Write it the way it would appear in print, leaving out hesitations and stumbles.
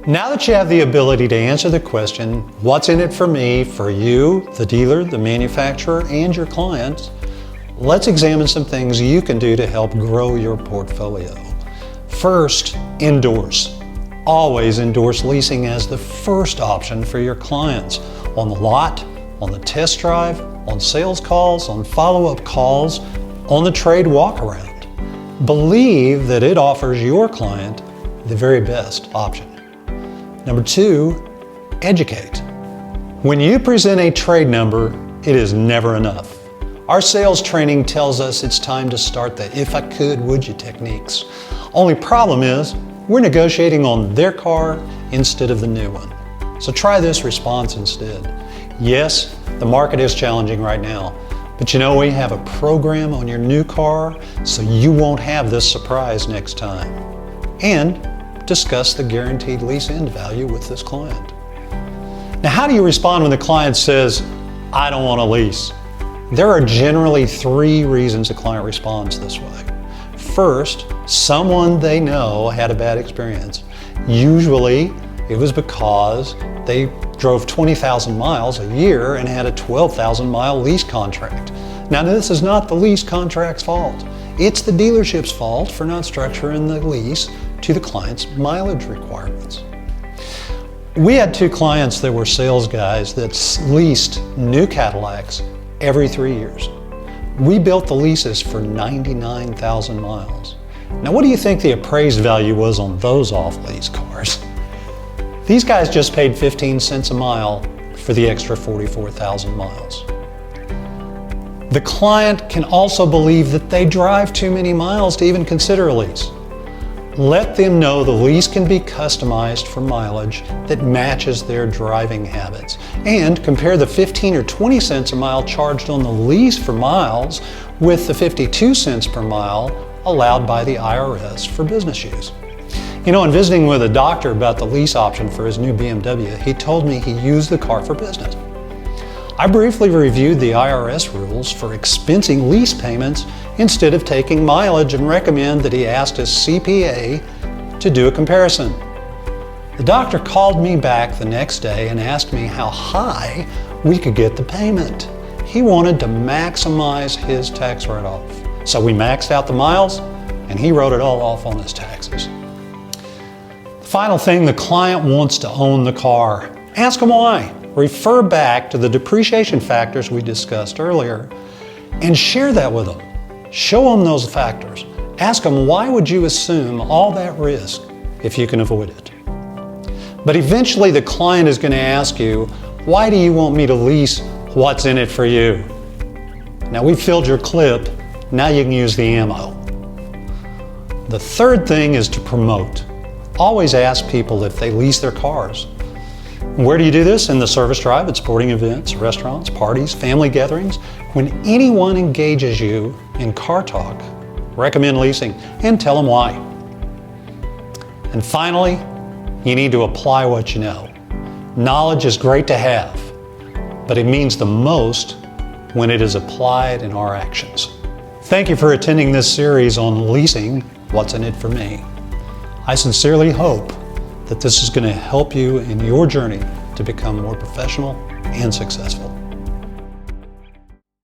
Now that you have the ability to answer the question, what's in it for me, for you, the dealer, the manufacturer, and your clients, let's examine some things you can do to help grow your portfolio. First, endorse. Always endorse leasing as the first option for your clients. On the lot, on the test drive, on sales calls, on follow-up calls, on the trade walk-around. Believe that it offers your client the very best option. Number two, educate. When you present a trade number, it is never enough. Our sales training tells us it's time to start the if I could, would you techniques. Only problem is, we're negotiating on their car instead of the new one. So try this response instead. Yes, the market is challenging right now, but you know we have a program on your new car so you won't have this surprise next time. And discuss the guaranteed lease end value with this client. Now, how do you respond when the client says, I don't want to lease? There are generally three reasons a client responds this way. First, someone they know had a bad experience. Usually, it was because they drove 20,000 miles a year and had a 12,000 mile lease contract. Now, this is not the lease contract's fault. It's the dealership's fault for not structuring the lease to the client's mileage requirements. We had two clients that were sales guys that leased new Cadillacs every 3 years. We built the leases for 99,000 miles. Now, what do you think the appraised value was on those off-lease cars? These guys just paid 15 cents a mile for the extra 44,000 miles. The client can also believe that they drive too many miles to even consider a lease. Let them know the lease can be customized for mileage that matches their driving habits, and compare the 15 or 20 cents a mile charged on the lease for miles with the 52 cents per mile allowed by the IRS for business use. You know, in visiting with a doctor about the lease option for his new BMW, he told me he used the car for business. I briefly reviewed the IRS rules for expensing lease payments instead of taking mileage and recommend that he ask his CPA to do a comparison. The doctor called me back the next day and asked me how high we could get the payment. He wanted to maximize his tax write-off. So we maxed out the miles and he wrote it all off on his taxes. The final thing, the client wants to own the car. Ask him why. Refer back to the depreciation factors we discussed earlier and share that with them. Show them those factors. Ask them, why would you assume all that risk if you can avoid it? But eventually the client is going to ask you, why do you want me to lease? What's in it for you? Now we've filled your clip. Now you can use the ammo. The third thing is to promote. Always ask people if they lease their cars. Where do you do this? In the service drive, at sporting events, restaurants, parties, family gatherings. When anyone engages you in car talk, recommend leasing and tell them why. And finally, you need to apply what you know. Knowledge is great to have, but it means the most when it is applied in our actions. Thank you for attending this series on leasing, What's in It for Me. I sincerely hope that this is going to help you in your journey to become more professional and successful.